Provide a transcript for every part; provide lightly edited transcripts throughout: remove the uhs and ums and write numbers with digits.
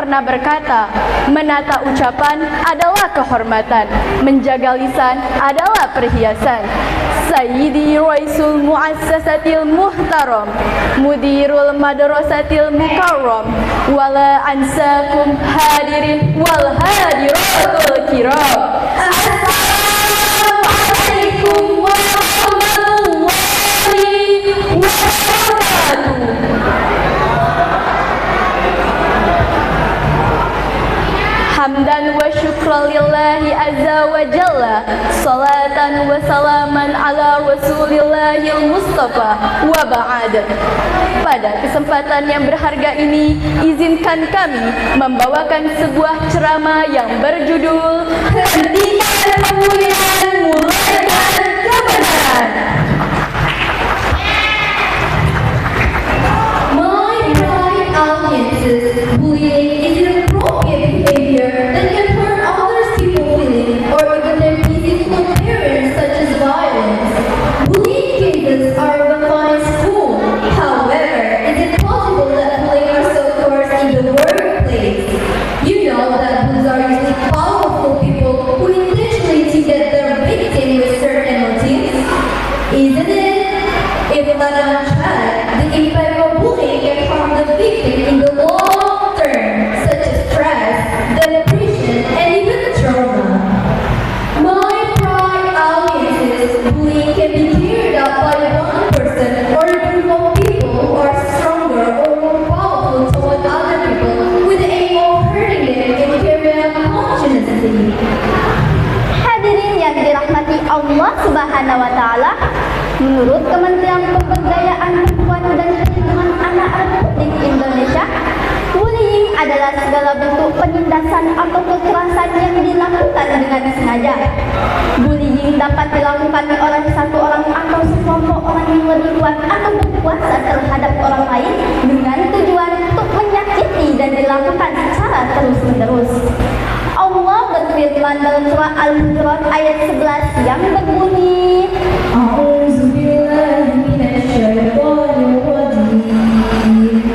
pernah berkata, menata ucapan adalah kehormatan, menjaga lisan adalah perhiasan. Sayyidi Raisul Muassasatil Muhtaram, Mudirul Madrasatil Mukarram, wala ansakum hadirin wal hadiratul kiram. Assalamualaikum warahmatullahi wabarakatuh. Hamdan wa syukran lillahi azza wa jalla, salatan wa salaman ala rasulillahil mustafa wa ba'd. Pada kesempatan yang berharga ini, izinkan kami membawakan sebuah ceramah yang berjudul Hentikan Pembulian, Mulaikan Kebenaran. My pride audiences, bullying is inappropriate behavior that can hurt others people feelings or even their physical appearance, such as violence. Bullying cases are of a fine school. However, is it possible that bullying also occurs in the workplace? You know that bullies are usually powerful people who intentionally to get their victim with certain motives. Isn't it? If not unchecked, the impact of bullying can harm the victim in the long term, such as stress, depression, and even trauma. My pride audiences, bullying can be carried out by one person or a group of people who are stronger or more powerful toward other people with the aim of hurting them and carry out consciously. Hadirin yang dirahmati Allah Subhanahu wa Ta'ala, menurut Kementerian Pemberdayaan Perempuan dan Perlindungan Anak Republik Indonesia, bullying adalah segala bentuk penindasan atau kekerasan yang dilakukan dengan sengaja. Bullying dapat dilakukan oleh satu orang atau sekelompok orang yang lebih kuat atau berkuasa terhadap orang lain dengan tujuan untuk menyakiti dan dilakukan secara terus-menerus. Allah berfirman dalam surah Al-Hujurat ayat 11 yang berbunyi, A'udzubillahi minasyaitonir rajim.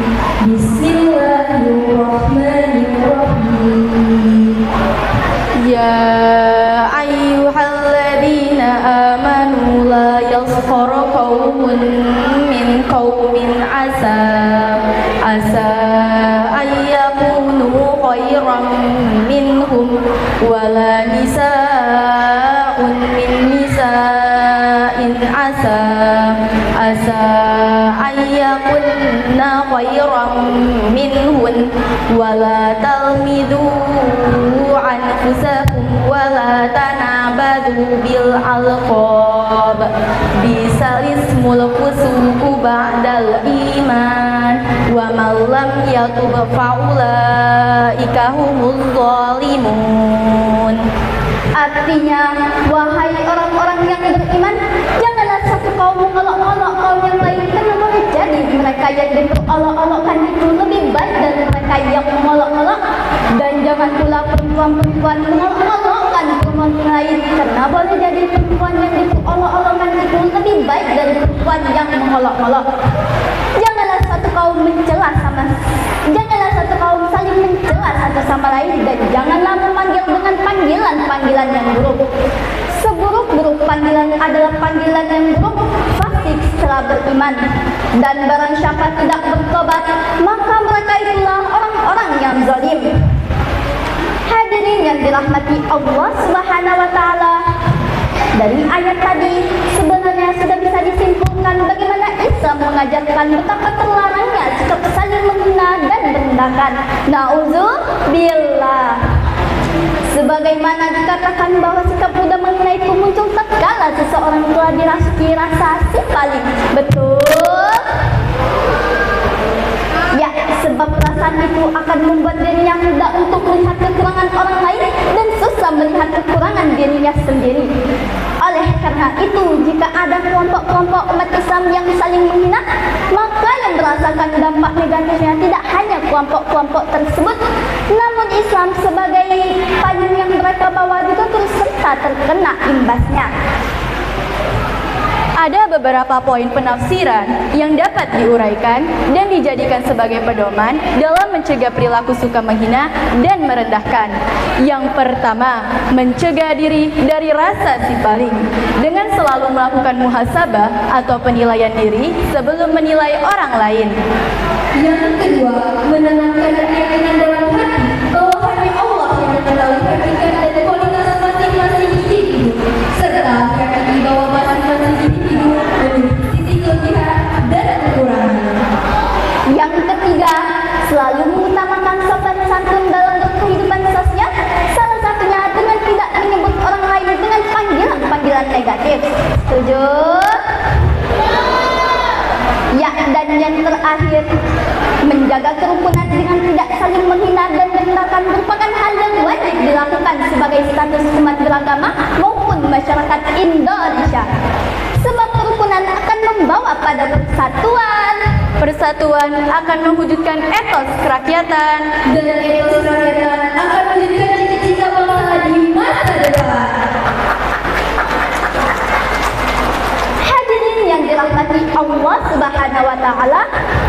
Bismillahirrahmanirrahim. Ya ayyuhalladzina amanu la yaskhar qaumun min qaumin asa ayyakunu khairan minhum wala nisa'un min nisa'in asa ayyakunna khairan minhun wala talmidu anfusakum wala tanabadu bil alqab bisal ismul fusuqu ba'dal iman wa man lam yatub faulaika humuz zalimun. Artinya, wahai orang-orang yang beriman, janganlah satu kaum mengolok-olok kaum yang lain, karena boleh jadi mereka yang diperolok-olokkan itu lebih baik dari mereka yang mengolok-olok, dan jangan pula perempuan-perempuan mengolok-olokkan perempuan lain, karena boleh jadi perempuan yang diperolok-olokkan itu lebih baik dari perempuan yang mengolok-olok. Janganlah satu kaum janganlah satu kaum saling mencela satu sama lain, dan janganlah memanggil dengan panggilan yang buruk. Seburuk-buruk panggilan adalah panggilan yang buruk fasik setelah beriman, dan barang siapa tidak bertobat, maka mereka itulah orang-orang yang zalim. Hadirin yang dirahmati Allah Subhanahu wa Ta'ala, dari ayat tadi sebenarnya sudah bisa disimpulkan bagaimana Islam mengajarkan betapa terlarangnya sikap saling menghina dan merendahkan. Na'udzubillah Bila sebagaimana dikatakan bahwa sikap mudah menghina itu muncul tatkala seseorang telah dirasuki rasa simpaling. Betul? Ya, sebab perasaan itu akan membuat dirinya mudah untuk melihat kekurangan orang lain dan susah melihat kekurangan dirinya sendiri. Oleh karena itu, jika ada kelompok-kelompok umat Islam yang saling menghina, maka yang merasakan dampak negatifnya tidak hanya kelompok-kelompok tersebut, namun Islam sebagai payung yang mereka bawa juga turut serta terkena imbasnya. Ada beberapa poin penafsiran yang dapat diuraikan dan dijadikan sebagai pedoman dalam mencegah perilaku suka menghina dan merendahkan. Yang pertama, mencegah diri dari rasa simpaling dengan selalu melakukan muhasabah atau penilaian diri sebelum menilai orang lain. Yang kedua, menanamkan keyakinan dalam hati bahwa hanya Allah yang mengetahui hakikat dan kualitas masing-masing individu, serta yakini bahwa masing-masing individu memiliki sisi kelebihan dan kekurangan. Yang ketiga, selalu mengutamakan sopan santun dalam berkehidupan sosial, salah satunya dengan tidak menyebut orang lain dengan panggilan-panggilan negatif. Setuju? Ya, dan yang terakhir, menjaga kerukunan dengan tidak saling menghina dan merendahkan merupakan hal yang wajib dilakukan sebagai status umat beragama maupun masyarakat Indonesia. Sebab kerukunan akan membawa pada persatuan. Persatuan akan mewujudkan etos kerakyatan, Dan etos kerakyatan akan mewujudkan cita-cita bangsa di masa depan. Hadirin yang dirahmati Allah Subhanahu wa taala,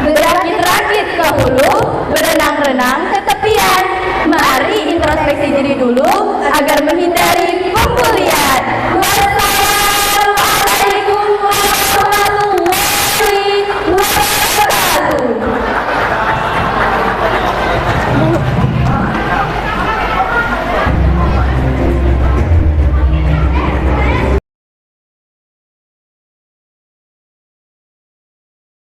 berakit-rakit ke hulu, berenang-renang ke tepian. Mari introspeksi diri dulu